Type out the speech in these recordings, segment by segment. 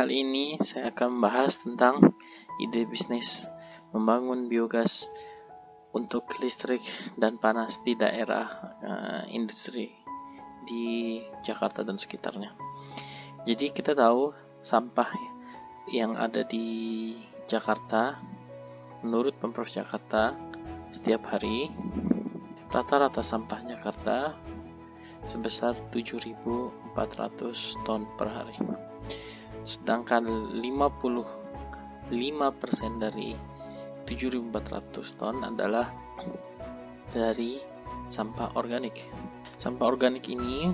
Kali ini saya akan membahas tentang ide bisnis membangun biogas untuk listrik dan panas di daerah industri di Jakarta dan sekitarnya. Jadi kita tahu sampah yang ada di Jakarta, menurut Pemprov Jakarta, setiap hari rata-rata sampah Jakarta sebesar 7.400 ton per hari. Sedangkan 55% dari 7.400 ton adalah dari sampah organik. Sampah organik ini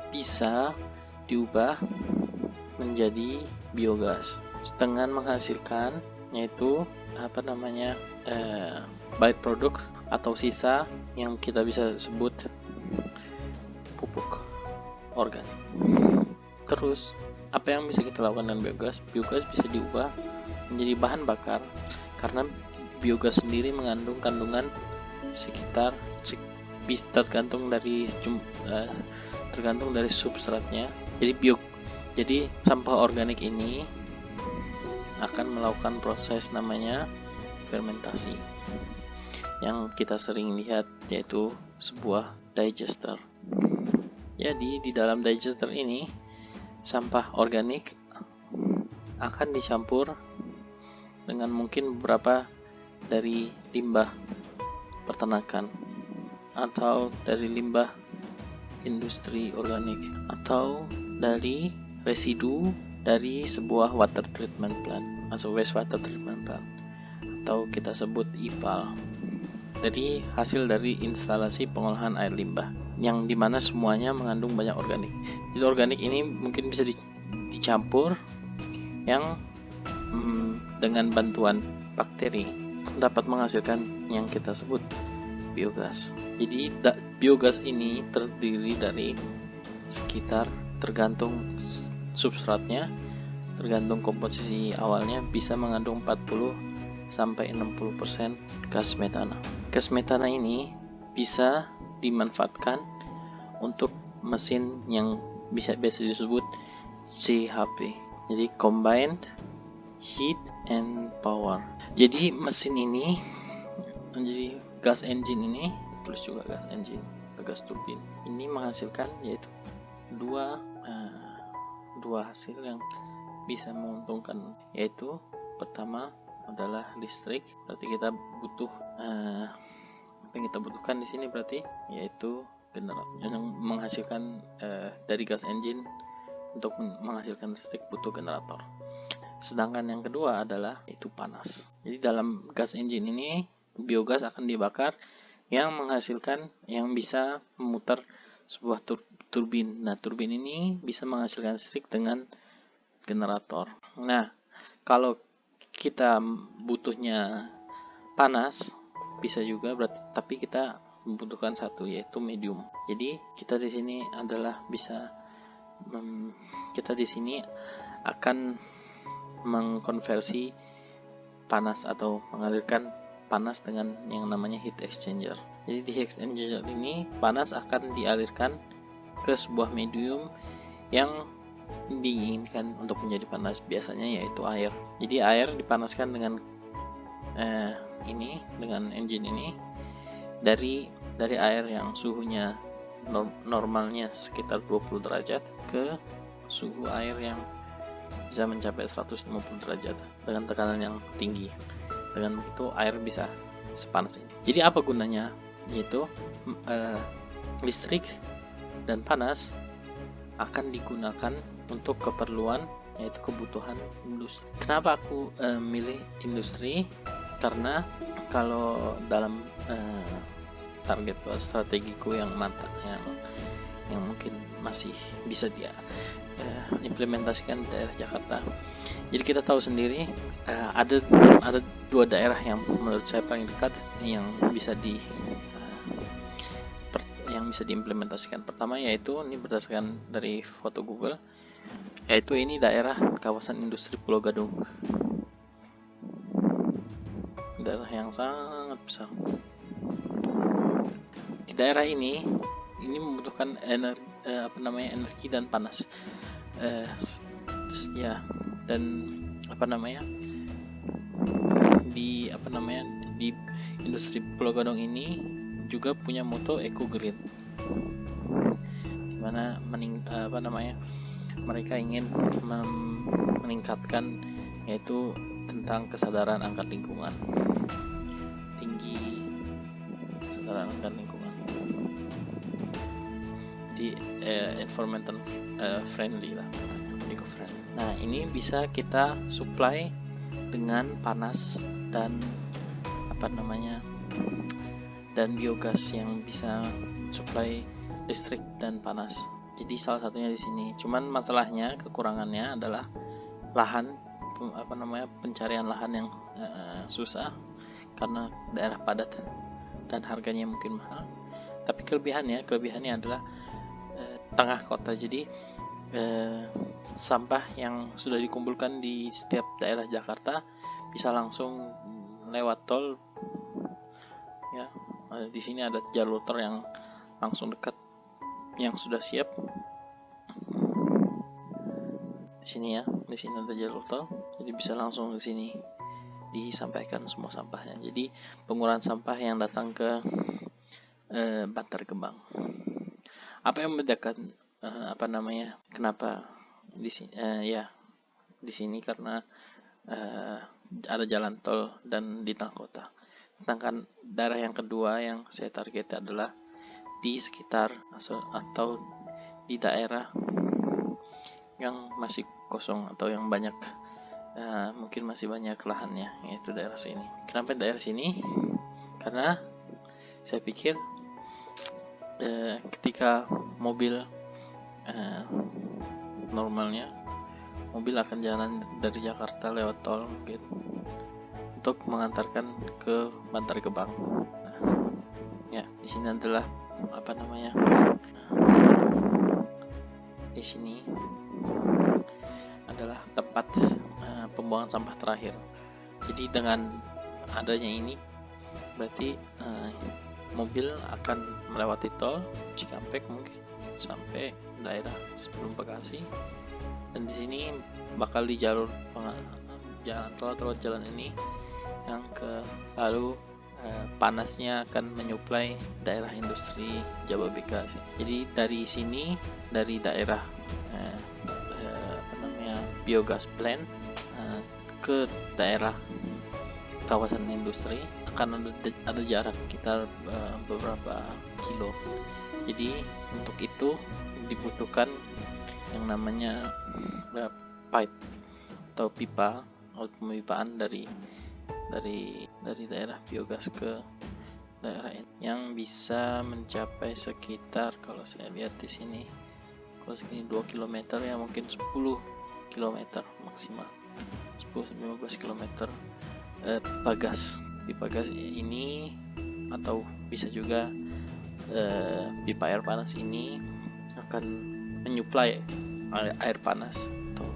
bisa diubah menjadi biogas dengan menghasilkan yaitu byproduct atau sisa yang kita bisa sebut pupuk organik. Terus apa yang bisa kita lakukan dengan biogas? Biogas bisa diubah menjadi bahan bakar karena biogas sendiri mengandung kandungan sekitar bisa tergantung dari substratnya. Jadi sampah organik ini akan melakukan proses namanya fermentasi yang kita sering lihat, yaitu sebuah digester. Jadi di dalam digester ini sampah organik akan dicampur dengan mungkin beberapa dari limbah peternakan atau dari limbah industri organik atau dari residu dari sebuah water treatment plant atau wastewater treatment plant atau kita sebut IPAL. Jadi hasil dari instalasi pengolahan air limbah yang dimana semuanya mengandung banyak organik. Jadi organik ini mungkin bisa dicampur yang dengan bantuan bakteri dapat menghasilkan yang kita sebut biogas. Jadi biogas ini terdiri dari sekitar tergantung substratnya, tergantung komposisi awalnya bisa mengandung 40-60% gas metana. Gas metana ini bisa dimanfaatkan untuk mesin yang biasa disebut CHP. Jadi Combined Heat and Power. Jadi mesin ini menjadi gas engine ini, terus juga gas engine, gas turbin. Ini menghasilkan yaitu dua hasil yang bisa menguntungkan, yaitu pertama adalah listrik. Berarti kita butuh apa yang kita butuhkan di sini berarti yaitu generator yang menghasilkan dari gas engine. Untuk menghasilkan listrik butuh generator. Sedangkan yang kedua adalah itu panas. Jadi dalam gas engine ini biogas akan dibakar yang menghasilkan yang bisa memutar sebuah turbin. Nah, turbin ini bisa menghasilkan listrik dengan generator. Nah, kalau kita butuhnya panas bisa juga berarti, tapi kita membutuhkan satu yaitu medium. Jadi kita di sini adalah kita di sini akan mengkonversi panas atau mengalirkan panas dengan yang namanya heat exchanger. Jadi di heat exchanger ini panas akan dialirkan ke sebuah medium yang diinginkan untuk menjadi panas, biasanya yaitu air. Jadi air dipanaskan dengan dengan engine ini dari air yang suhunya normalnya sekitar 20 derajat ke suhu air yang bisa mencapai 150 derajat dengan tekanan yang tinggi. Dengan begitu air bisa sepanas ini. Jadi apa gunanya? Yaitu listrik dan panas akan digunakan untuk keperluan yaitu kebutuhan industri. Kenapa aku milih industri? Karena kalau dalam target strategiku yang yang mungkin masih bisa dia implementasikan di daerah Jakarta. Jadi kita tahu sendiri ada dua daerah yang menurut saya paling dekat yang bisa diimplementasikan. Pertama yaitu ini berdasarkan dari foto Google, yaitu ini daerah kawasan industri Pulau Gadung. Daerah yang sangat besar. Di daerah ini membutuhkan energi dan panas. ya. Dan di industri Pulau Gadung ini juga punya moto Eco Green, dimana mereka ingin meningkatkan yaitu tentang kesadaran akan lingkungan, tinggi kesadaran akan lingkungan, di environmental friendly lah, eco friendly. Nah, ini bisa kita supply dengan panas dan dan biogas yang bisa supply listrik dan panas. Jadi salah satunya di sini. Cuman masalahnya, kekurangannya adalah lahan, pencarian lahan yang susah karena daerah padat dan harganya mungkin mahal. Tapi kelebihannya adalah tengah kota. Jadi sampah yang sudah dikumpulkan di setiap daerah Jakarta bisa langsung lewat tol. Ya, di sini ada jalur tol yang langsung dekat yang sudah siap. Di sini ada jalur tol, jadi bisa langsung di sini disampaikan semua sampahnya. Jadi pengurangan sampah yang datang ke Bantar Gebang. Apa yang membedakan kenapa di sini? Di sini karena ada jalan tol dan di tengah kota. Sedangkan daerah yang kedua yang saya target adalah di sekitar atau di daerah yang masih kosong atau yang banyak mungkin masih banyak lahannya, yaitu daerah sini. Kenapa daerah sini? Karena saya pikir ketika mobil normalnya mobil akan jalan dari Jakarta lewat tol mungkin untuk mengantarkan ke Bantar Gebang. Nah, ya, di sini adalah di sini adalah tempat pembuangan sampah terakhir. Jadi dengan adanya ini berarti mobil akan melewati tol Cikampek mungkin sampai daerah sebelum Bekasi, dan di sini bakal di jalur jalan tol atau jalan ini yang lalu panasnya akan menyuplai daerah industri Jababeka. Jadi dari sini, dari daerah biogas plant ke daerah kawasan industri akan ada jarak sekitar beberapa kilo. Jadi untuk itu dibutuhkan yang namanya pipe atau pipa atau pemipaan dari daerah biogas ke daerah ini yang bisa mencapai sekitar, kalau saya lihat di sini, kalau segini 2 km ya mungkin 10 km maksimal, 10-15 km pipa gas ini, atau bisa juga pipa air panas ini akan menyuplai air panas atau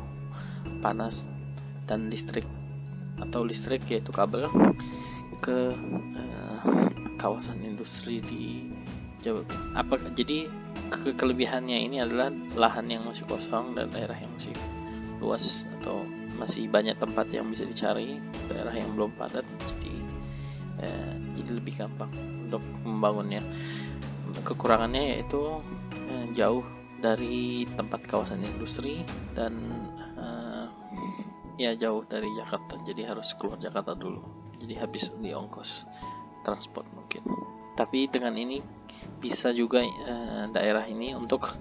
panas dan listrik yaitu kabel ke kawasan industri di Jawa. Jadi kelebihannya ini adalah lahan yang masih kosong dan daerah yang masih luas atau masih banyak tempat yang bisa dicari, daerah yang belum padat, jadi lebih gampang untuk membangunnya. Kekurangannya yaitu jauh dari tempat kawasan industri dan jauh dari Jakarta, jadi harus keluar Jakarta dulu, jadi habis di ongkos transport mungkin. Tapi dengan ini bisa juga daerah ini untuk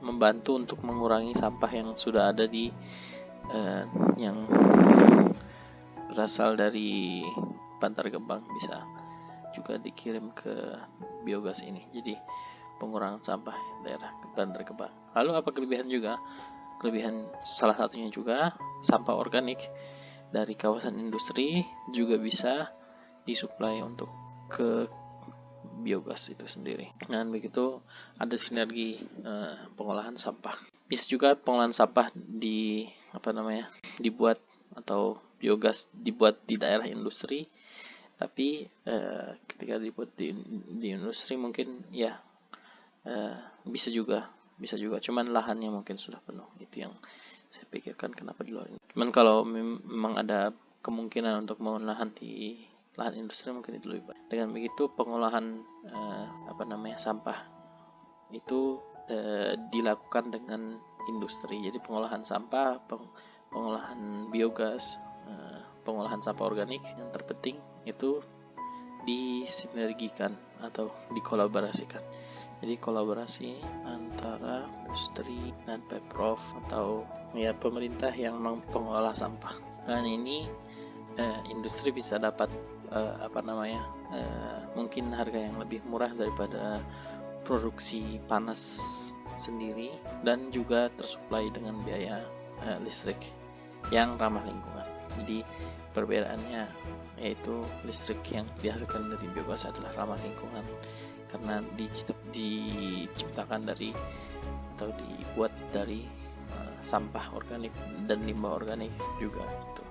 membantu untuk mengurangi sampah yang sudah ada di yang berasal dari Bantar Gebang, bisa juga dikirim ke biogas ini. Jadi pengurangan sampah daerah Bantar Gebang. Lalu apa kelebihan juga? Kelebihan salah satunya juga sampah organik dari kawasan industri juga bisa disuplai untuk ke biogas itu sendiri. Dan begitu ada sinergi pengolahan sampah. Bisa juga pengolahan sampah dibuat atau biogas dibuat di daerah industri, tapi ketika dibuat di industri mungkin bisa juga bisa juga, cuman lahannya mungkin sudah penuh. Itu yang saya pikirkan kenapa di luar ini. Cuman kalau memang ada kemungkinan untuk membangun lahan di lahan industri, mungkin itu lebih baik. Dengan begitu pengolahan sampah itu dilakukan dengan industri. Jadi pengolahan sampah, pengolahan biogas, pengolahan sampah organik, yang terpenting itu disinergikan atau dikolaborasikan. Jadi kolaborasi antara industri dan Pemprov atau pemerintah yang pengolah sampah. Dan ini industri bisa dapat mungkin harga yang lebih murah daripada produksi panas sendiri, dan juga tersuplai dengan biaya listrik yang ramah lingkungan. Jadi perbedaannya yaitu listrik yang dihasilkan dari biogas adalah ramah lingkungan karena diciptakan dari atau dibuat dari sampah organik dan limbah organik juga gitu.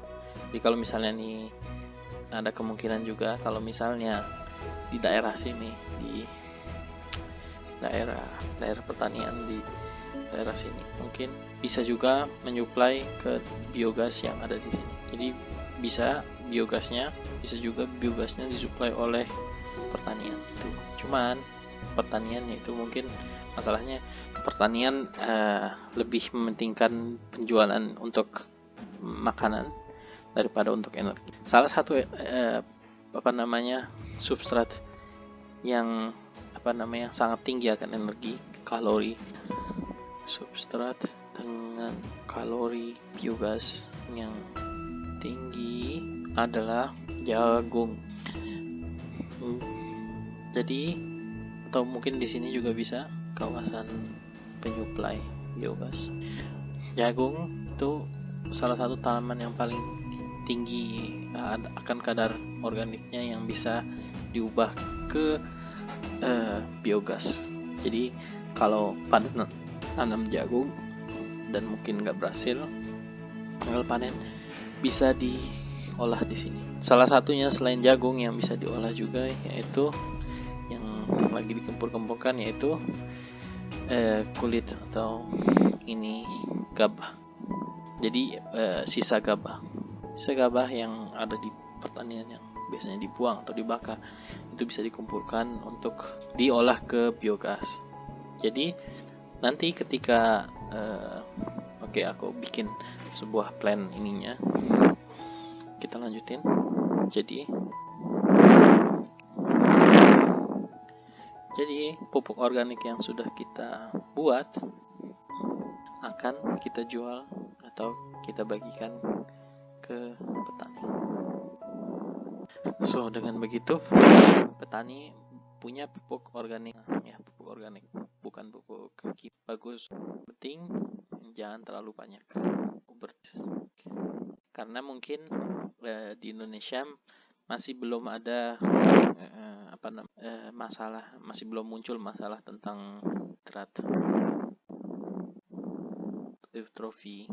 Jadi kalau misalnya nih ada kemungkinan juga kalau misalnya di daerah sini, di daerah pertanian di daerah sini, mungkin bisa juga menyuplai ke biogas yang ada di sini. Jadi bisa juga biogasnya disuplai oleh pertanian itu. Cuman pertaniannya itu mungkin masalahnya pertanian lebih mementingkan penjualan untuk makanan daripada untuk energi. Salah satu substrat yang sangat tinggi akan energi, kalori. Substrat dengan kalori biogas yang tinggi adalah jagung. Jadi atau mungkin di sini juga bisa kawasan penyuplai biogas. Jagung itu salah satu tanaman yang paling tinggi akan kadar organiknya yang bisa diubah ke biogas. Jadi kalau pada tanam jagung dan mungkin nggak berhasil gagal panen, bisa diolah di sini. Salah satunya selain jagung yang bisa diolah juga yaitu yang lagi dikempur-kempurkan, yaitu kulit atau ini gabah. Jadi sisa gabah yang ada di pertanian yang biasanya dibuang atau dibakar itu bisa dikumpulkan untuk diolah ke biogas. Jadi nanti ketika aku bikin sebuah plan ininya, kita lanjutin. Jadi pupuk organik yang sudah kita buat akan kita jual atau kita bagikan ke petani. So dengan begitu petani punya pupuk organik, bukan pupuk kimia. Bagus, penting jangan terlalu banyak. Karena mungkin di Indonesia masih belum ada masih belum muncul masalah tentang nitrat, eutrofi,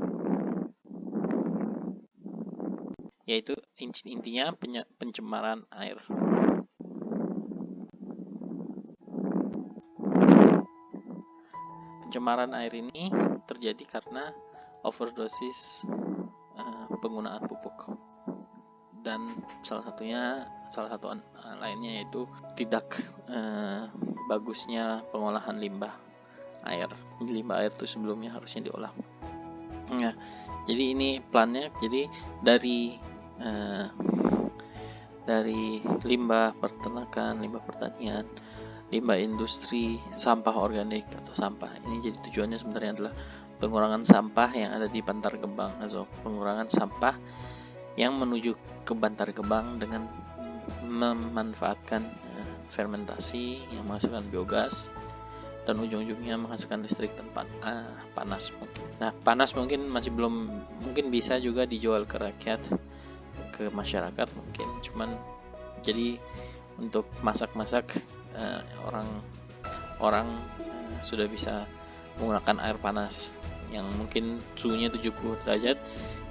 yaitu intinya pencemaran air. Pencemaran air ini terjadi karena overdosis penggunaan pupuk, dan salah satu lainnya yaitu tidak bagusnya pengolahan limbah air. Limbah air itu sebelumnya harusnya diolah. Nah, jadi ini plannya. Jadi dari limbah peternakan, limbah pertanian, limbah industri, sampah organik atau sampah ini, jadi tujuannya sebenarnya adalah pengurangan sampah yang ada di Bantar Gebang, atau pengurangan sampah yang menuju ke Bantar Gebang dengan memanfaatkan fermentasi yang menghasilkan biogas dan ujung-ujungnya menghasilkan listrik tanpa panas mungkin. Nah, panas mungkin masih belum, mungkin bisa juga dijual ke rakyat, ke masyarakat mungkin. Cuman jadi untuk masak-masak orang sudah bisa menggunakan air panas yang mungkin suhunya 70 derajat,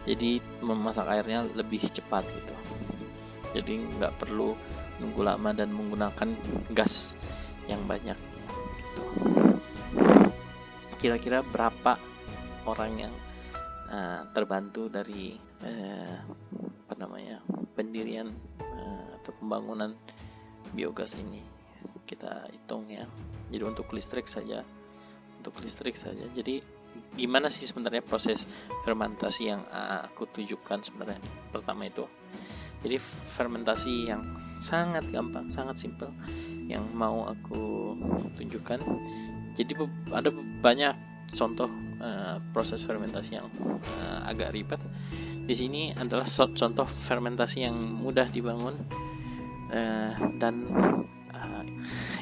jadi memasak airnya lebih cepat gitu. Jadi nggak perlu nunggu lama dan menggunakan gas yang banyak gitu. kira-kira berapa orang yang terbantu dari pendirian atau pembangunan biogas ini. Kita hitung ya. Jadi untuk listrik saja. Jadi gimana sih sebenarnya proses fermentasi yang aku tunjukkan sebenarnya? Pertama itu, jadi fermentasi yang sangat gampang, sangat simple yang mau aku tunjukkan. Jadi ada banyak contoh proses fermentasi yang agak ribet. Di sini adalah contoh fermentasi yang mudah dibangun dan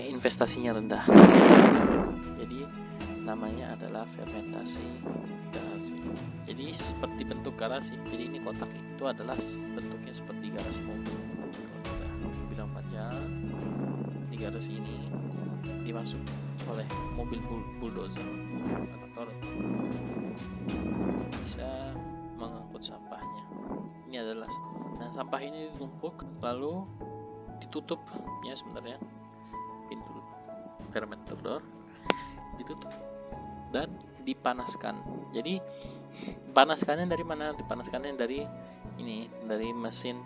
investasinya rendah. Jadi namanya adalah fermentasi garasi. Jadi seperti bentuk garasi. Jadi ini kotak itu adalah bentuknya seperti garasi mobil. Kalau kita bilang panjang, di garasi ini dimasuk oleh mobil bulldozer atau bisa mengangkut sampahnya. Ini adalah, dan sampah ini ditumpuk lalu ditutup ya, sebenarnya pintu fermenter door ditutup dan dipanaskan. Jadi panaskannya dari mana? Dipanaskannya dari ini, dari mesin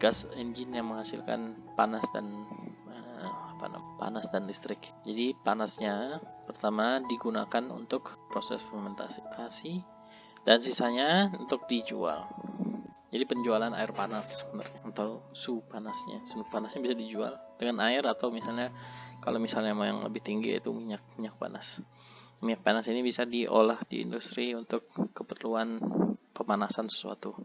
gas engine yang menghasilkan panas dan listrik. Jadi panasnya pertama digunakan untuk proses fermentasi dan sisanya untuk dijual. Jadi penjualan air panas atau suhu panasnya. Suhu panasnya bisa dijual dengan air atau misalnya kalau misalnya mau yang lebih tinggi itu minyak panas. Minyak panas ini bisa diolah di industri untuk keperluan pemanasan sesuatu.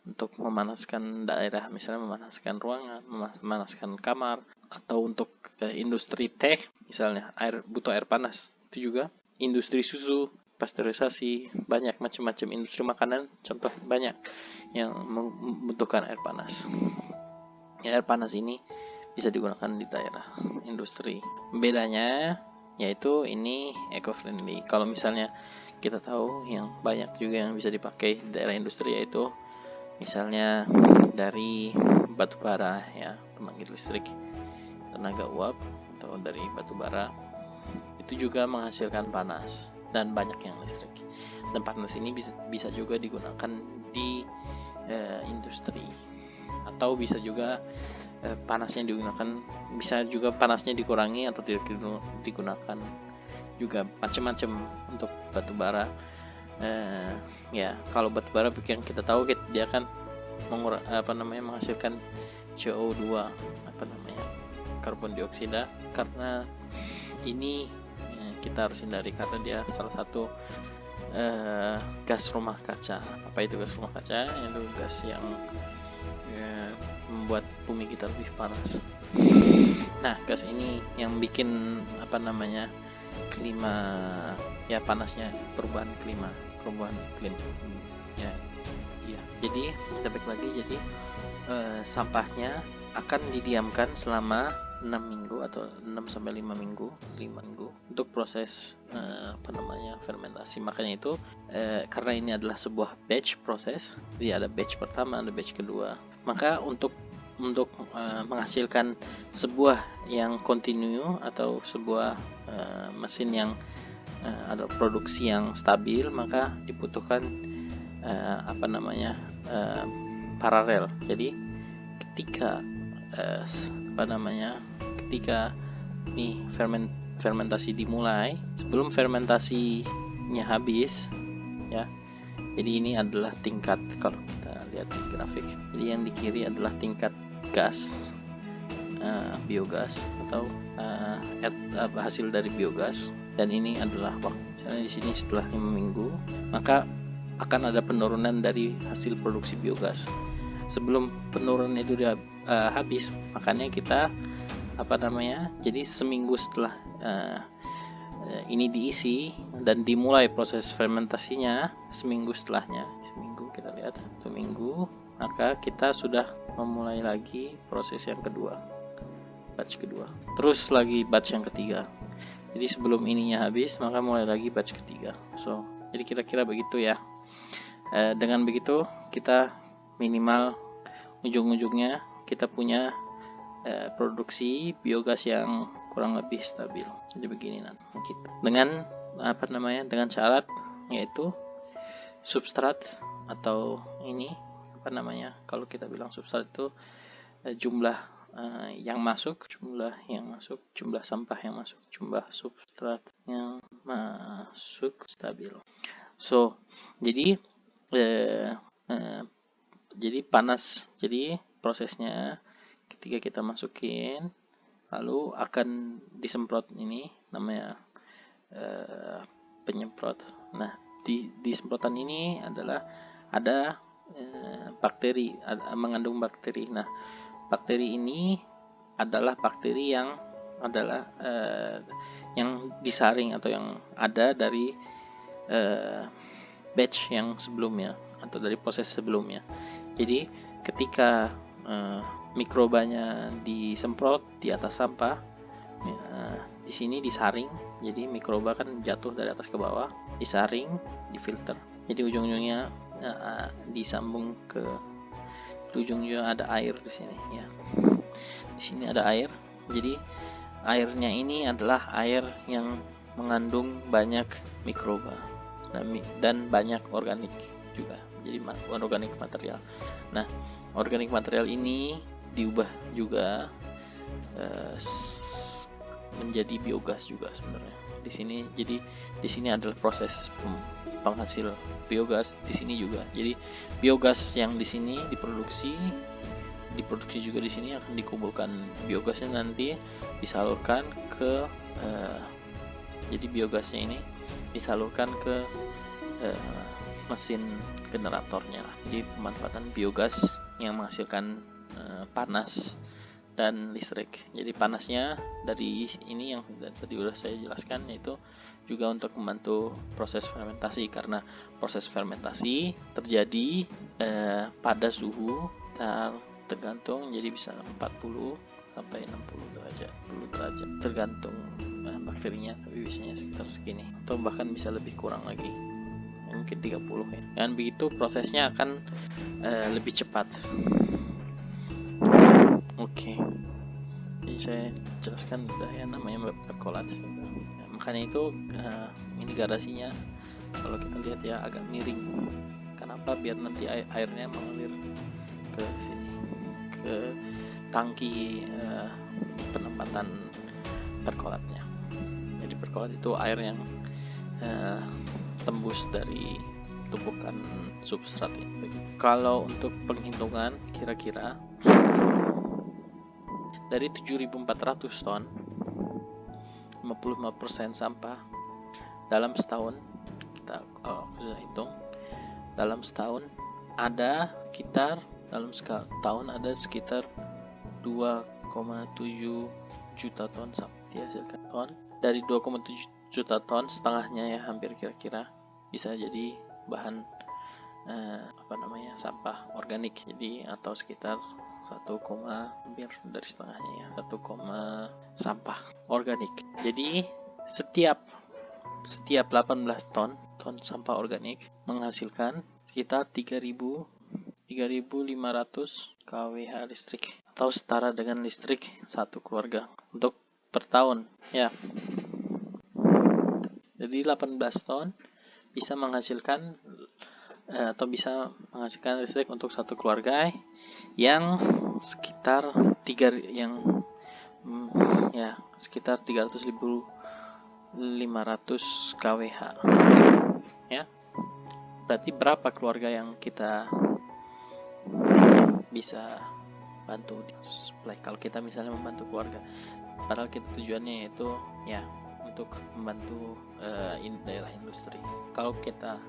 Untuk memanaskan daerah, misalnya memanaskan ruangan, memanaskan kamar, atau untuk industri teh, misalnya butuh air panas. Itu juga industri susu, pasteurisasi, banyak macam-macam industri makanan, contoh banyak yang membutuhkan air panas. Air panas ini bisa digunakan di daerah industri. Bedanya yaitu ini eco-friendly. Kalau misalnya kita tahu yang banyak juga yang bisa dipakai di daerah industri, yaitu misalnya dari batu bara ya, pembangkit listrik tenaga uap atau dari batu bara, itu juga menghasilkan panas dan banyak yang listrik. Dan panas ini bisa juga digunakan di industri, atau bisa juga panasnya digunakan, bisa juga panasnya dikurangi atau tidak digunakan juga, macam-macam untuk batu bara. Ya kalau batu bara yang kita tahu dia kan menghasilkan CO2 karbon dioksida, karena ini kita harus hindari karena dia salah satu gas rumah kaca. Apa itu gas rumah kaca? Itu gas yang membuat bumi kita lebih panas. Nah, gas ini yang bikin klima ya, panasnya, perubahan iklim ya. Jadi kita balik lagi, jadi sampahnya akan didiamkan selama 6 minggu atau 6-5 minggu untuk proses fermentasi. Makanya itu karena ini adalah sebuah batch proses, jadi ada batch pertama, ada batch kedua. Maka untuk menghasilkan sebuah yang kontinu atau sebuah mesin yang ada produksi yang stabil, maka dibutuhkan paralel. Jadi ketika fermentasi dimulai, sebelum fermentasinya habis ya. Jadi ini adalah tingkat, kalau kita lihat di grafik, jadi yang di kiri adalah tingkat gas, biogas atau hasil dari biogas, dan ini adalah waktu. Misalnya di sini setelah 5 minggu, maka akan ada penurunan dari hasil produksi biogas. Sebelum penurunan itu habis, makanya kita jadi seminggu setelah ini diisi dan dimulai proses fermentasinya, seminggu setelahnya, kita lihat seminggu, maka kita sudah memulai lagi proses yang kedua, batch kedua, terus lagi batch yang ketiga. Jadi sebelum ininya habis, maka mulai lagi batch ketiga. Jadi kira-kira begitu ya. Dengan begitu kita minimal ujung-ujungnya kita punya produksi biogas yang kurang lebih stabil. Jadi begini nanti. Dengan dengan syarat yaitu substrat atau ini kalau kita bilang substrat itu jumlah yang masuk, jumlah sampah yang masuk, jumlah substrat yang masuk stabil. So, jadi panas. Jadi prosesnya ketika kita masukin, lalu akan disemprot, ini namanya penyemprot. Nah, di semprotan ini ada bakteri, mengandung bakteri. Nah, bakteri ini adalah bakteri yang disaring atau yang ada dari batch yang sebelumnya atau dari proses sebelumnya. Jadi ketika mikrobanya disemprot di atas sampah, di sini disaring. Jadi mikroba kan jatuh dari atas ke bawah, disaring, difilter. Jadi ujung-ujungnya disambung ke ujungnya ada air di sini ya. Di sini ada air. Jadi airnya ini adalah air yang mengandung banyak mikroba dan banyak organik juga. Jadi organik material. Nah, organik material ini diubah juga menjadi biogas juga sebenarnya. Di sini adalah proses penghasil biogas di sini juga. Jadi biogas yang di sini diproduksi juga di sini akan dikumpulkan. Biogasnya nanti disalurkan ke jadi biogasnya ini disalurkan ke mesin generatornya. Jadi pemanfaatan biogas yang menghasilkan panas dan listrik. Jadi panasnya dari ini yang tadi udah saya jelaskan, yaitu juga untuk membantu proses fermentasi, karena proses fermentasi terjadi pada suhu tergantung, jadi bisa 40 sampai 60 derajat tergantung bakterinya, tapi biasanya sekitar segini atau bahkan bisa lebih kurang lagi, mungkin 30 ya. Dan begitu prosesnya akan lebih cepat. Oke. Jadi saya jelaskan udah ya, namanya perkolat. Nah, makanya itu ini garasinya kalau kita lihat ya agak miring. Kenapa? Biar nanti airnya mengalir ke sini, ke tangki penempatan perkolatnya. Jadi perkolat itu air yang tembus dari tumpukan substrat ini. Kalau untuk penghitungan, kira-kira dari 7.400 ton, 55% sampah dalam setahun, kita sudah hitung, dalam setahun ada sekitar 2,7 juta ton sampah dihasilkan. Dari 2,7 juta ton, setengahnya ya hampir kira-kira bisa jadi bahan sampah organik. Jadi atau sekitar hampir dari setengahnya ya, 1, sampah organik. Jadi setiap 18 ton sampah organik menghasilkan sekitar 3.500 kWh listrik, atau setara dengan listrik satu keluarga untuk per tahun ya. Jadi 18 ton bisa menghasilkan listrik untuk satu keluarga yang sekitar 300.500 kWh ya. Berarti berapa keluarga yang kita bisa bantu di supply kalau kita misalnya membantu keluarga, padahal kita tujuannya yaitu ya untuk membantu daerah industri. Kalau kita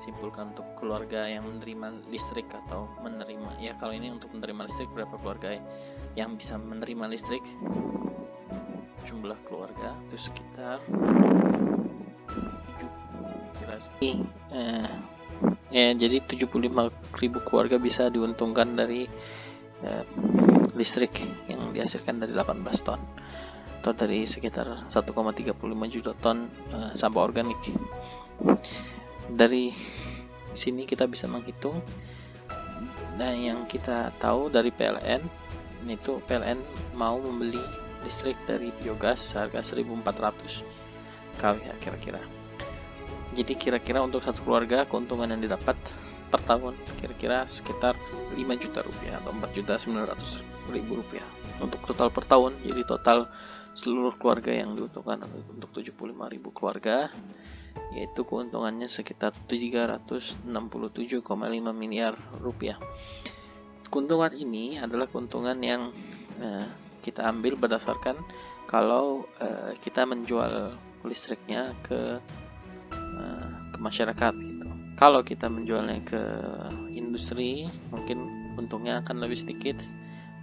simpulkan untuk keluarga yang menerima listrik atau menerima, ya kalau ini untuk menerima listrik, berapa keluarga yang bisa menerima listrik, jumlah keluarga itu sekitar 7 jadi 75.000 keluarga bisa diuntungkan dari listrik yang dihasilkan dari 18 ton atau dari sekitar 1,35 juta ton sampah organik. Dari sini kita bisa menghitung, dan yang kita tahu dari PLN itu PLN mau membeli listrik dari biogas seharga 1.400 kWh kira-kira. Jadi kira-kira untuk satu keluarga keuntungan yang didapat per tahun kira-kira sekitar 5 juta rupiah atau 4.900.000 rupiah untuk total per tahun. Jadi total seluruh keluarga yang diuntungkan untuk 75.000 keluarga, yaitu keuntungannya sekitar 367,5 miliar rupiah. Keuntungan ini adalah keuntungan yang kita ambil berdasarkan kalau kita menjual listriknya ke masyarakat gitu. Kalau kita menjualnya ke industri, mungkin untungnya akan lebih sedikit,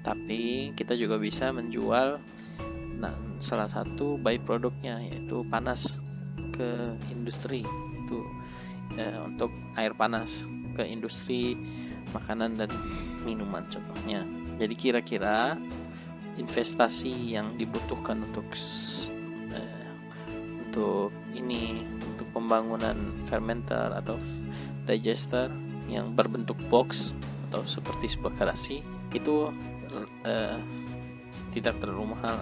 tapi kita juga bisa menjual salah satu byproductnya yaitu panas ke industri itu untuk air panas ke industri makanan dan minuman contohnya. Jadi kira-kira investasi yang dibutuhkan untuk pembangunan fermenter atau digester yang berbentuk box atau seperti sebuah garasi itu tidak terlalu mahal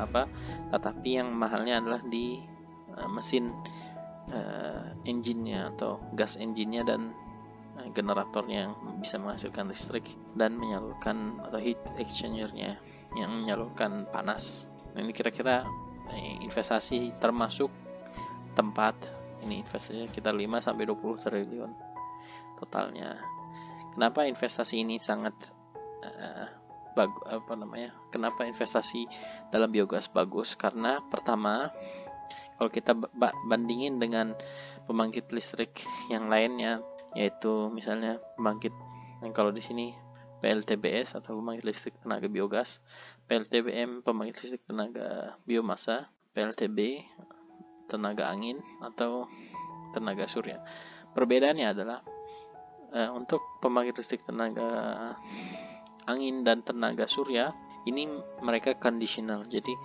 tetapi yang mahalnya adalah di mesin engine-nya atau gas engine-nya dan generatornya yang bisa menghasilkan listrik dan menyalurkan atau heat exchanger-nya yang menyalurkan panas. Nah, ini kira-kira investasi termasuk tempat. Ini investasinya kita 5-20 triliun totalnya. Kenapa investasi ini sangat kenapa investasi dalam biogas bagus? Karena pertama, kalau kita bandingin dengan pembangkit listrik yang lainnya, yaitu misalnya pembangkit yang kalau di sini PLTBS atau pembangkit listrik tenaga biogas, PLTBM pembangkit listrik tenaga biomasa, PLTB tenaga angin atau tenaga surya. Perbedaannya adalah untuk pembangkit listrik tenaga angin dan tenaga surya ini mereka conditional. Jadi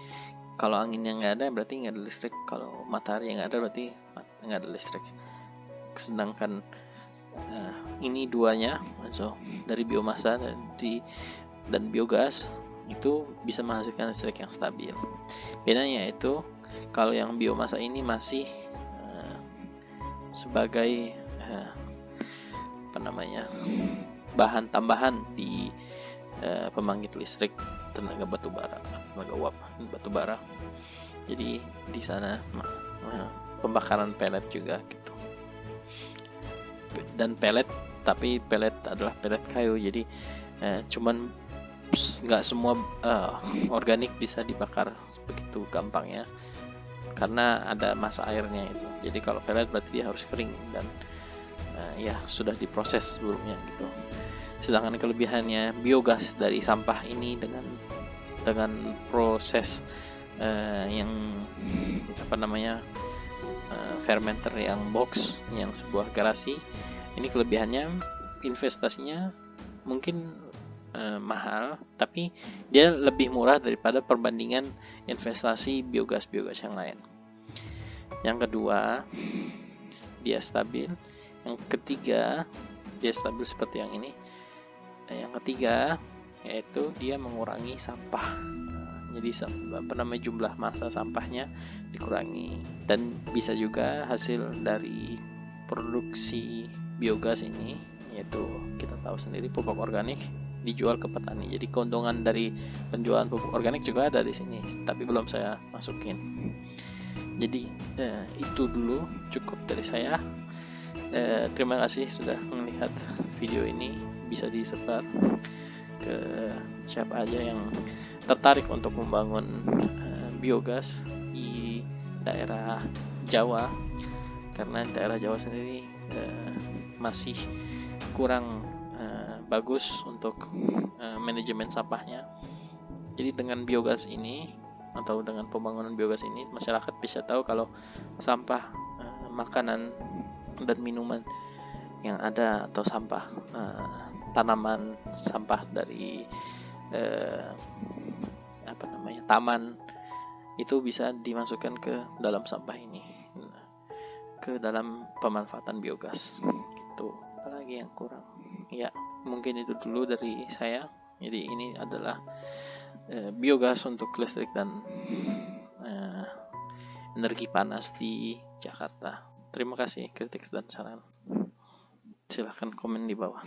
kalau anginnya nggak ada berarti nggak ada listrik, kalau matahari yang nggak ada berarti nggak ada listrik. Sedangkan ini duanya, so dari biomasa dan biogas itu bisa menghasilkan listrik yang stabil. Bedanya yaitu kalau yang biomasa ini masih sebagai bahan tambahan di pembangkit listrik tenaga batubara, tenaga uap batubara. Jadi di sana pembakaran pelet juga gitu. Dan pelet adalah pelet kayu. Jadi cuman nggak semua organik bisa dibakar begitu gampangnya karena ada masa airnya itu. Jadi kalau pelet berarti dia harus kering dan sudah diproses sebelumnya gitu. Sedangkan kelebihannya biogas dari sampah ini dengan proses yang fermenter yang box, yang sebuah garasi, ini kelebihannya investasinya mungkin mahal, tapi dia lebih murah daripada perbandingan investasi biogas yang lain. Yang kedua, dia stabil. Yang ketiga, dia stabil seperti yang ini. Yang ketiga, yaitu dia mengurangi sampah. Jadi jumlah massa sampahnya dikurangi, dan bisa juga hasil dari produksi biogas ini, yaitu kita tahu sendiri pupuk organik dijual ke petani. Jadi keuntungan dari penjualan pupuk organik juga ada di sini, tapi belum saya masukin. Jadi itu dulu cukup dari saya. Terima kasih sudah melihat video ini. Bisa disebar ke siapa aja yang tertarik untuk membangun biogas di daerah Jawa, karena daerah Jawa sendiri masih kurang bagus untuk manajemen sampahnya. Jadi dengan biogas ini atau dengan pembangunan biogas ini, masyarakat bisa tahu kalau sampah makanan dan minuman yang ada atau sampah tanaman, sampah dari taman itu bisa dimasukkan ke dalam sampah ini, ke dalam pemanfaatan biogas gitu. Apalagi yang kurang, ya mungkin itu dulu dari saya. Jadi ini adalah biogas untuk listrik dan energi panas di Jakarta. Terima kasih kritik dan saran. Silahkan komen di bawah.